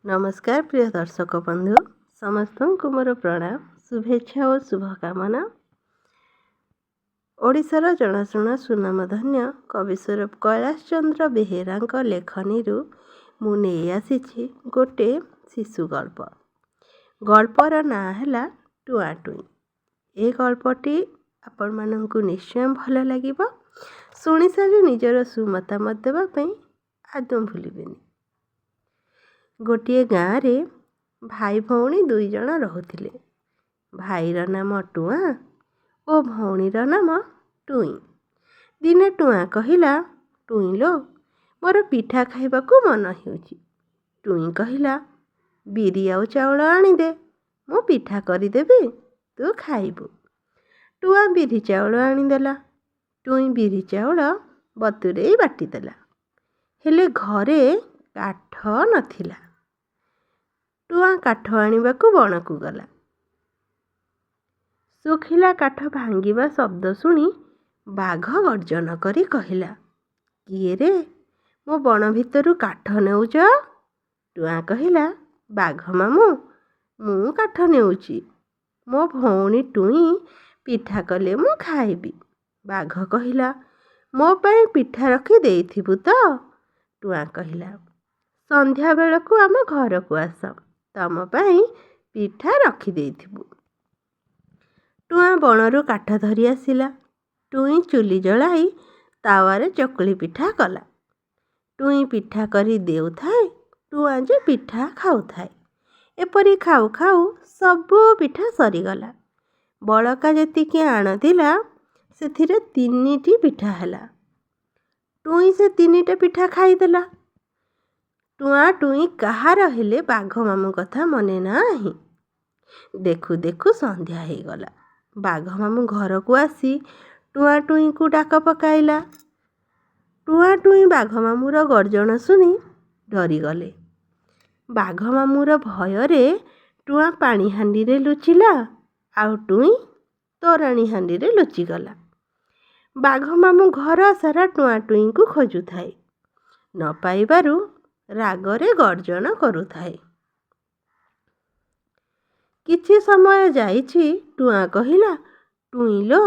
नमस्कार प्रिय दर्शक बंधु समस्त को मोर प्रणाम शुभेच्छा और शुभकामना। ओडिशार जनाशुना सुनामधन्य कवि स्वरूप कैलाश चंद्र बेहेरा लेखनी मु नहीं आसी गोटे शिशु गल्प। गल्पर ना है टुआ टुई। ए गल्पटी आपण मानंकु निश्चय भल लगे। शुणी सारी निजर सुमतामत देवाई आदौ भूलेनि। गोटे गाँव रे भाई भौणी दुई जण रहुथिले। भाईर नाम टुआ और भौणीर नाम टुई। दिने टुआ कहिला, टुई लो मोर पिठा खाइबाकू मन हेउची। टुई कहिला, बिरी आउ चाउल आनिदे, मु पिठा करदेबी, तू खाइबू। टुआ बिरी चाउल आनिदेला। टुई बिरी चाउल बतुरेई बाटिदेला। हेले घरे काठ नथिला। टुआ काठ आनिबाकू बणकू गला। सुखिला काठ भांगिबा शब्द शुणी बाघ गर्जन करी कहिला, किए रे मो बण भितरु काठ नेउच? टुआ कहिला, बाघ मामू मु काठ नेउची। मो भौणी टुई पिठा कले मु खाइबी। बाघ कहिला, मो पाई पिठा रखी देइथिबु तो? टुआ कहिला, संध्या बेलकू आम घर को आस, तम पाई पिठा रखी देइथिबु। टुआ बणरू काठ धरी आसिला। टुई चुली जलाई तावारे चकुली पिठा कला। टुई पिठा करी देउथाए, टुआ जे पिठा खाउथाए। एपरी खाऊ खाऊ सबू पिठा सरीगला। बड़का जेतिकी आणथिला सेथिरे 3टी पिठा हैला। टुई से 3टा पिठा खाईदेला। टुआ टुई कहार हेले बाघ मामू कथा मने नाही। देखु देखु संध्या हो गला। बाघ मामू घर को आसी टुआ टुई को डाक पकाइला। टुआ टुई बाघ मामूर गर्जन शुणी डरीगले। बाघ मामूर भୟରେ टुआ पानी हांडी रे लुचिला, आउ टुई तोराणी हांडी रे लुचिगला। बाघ मामू घर सारा टुआ टुई को खोजुथाए, न पाइबारु रागरे गर्जन करुथाए। किछि समय जाइछि टुआ कहिला, टुई लो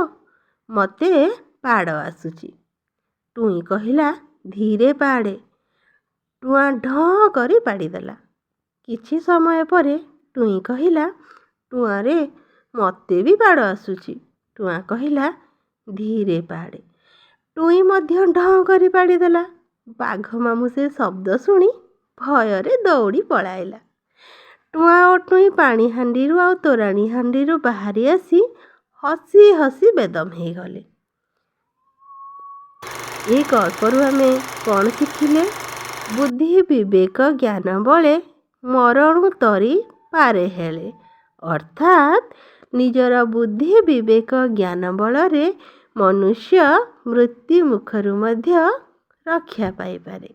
मते पाड़ आसुची। टुई कहिला, धीरे पाड़े। टुआ ढ करी पाड़ीदेला। किछि समय परे टुई कहिला, टुआ रे मते भी पाड़ आसुची। टुआ कहिला, धीरे पाड़े। टुई मध्य ढ करी पाड़ीदेला। बाघ मामू से शब्द शुणी भୟରେ दौड़ी पलाइला। टुआ और टुई पानी हांडीरू आउ तोराणी हांडीरू बाहरी आसी हसी हसी बेदम हो गले। ये गल्परू आमे कौन शिखिले? बुद्धि विवेक ज्ञान बले मरणु तरी पारे हेले। अर्थात निजर बुद्धि विवेक ज्ञान बलरे मनुष्य मृत्यु मुखरू मध्य रक्षा पाई पारे।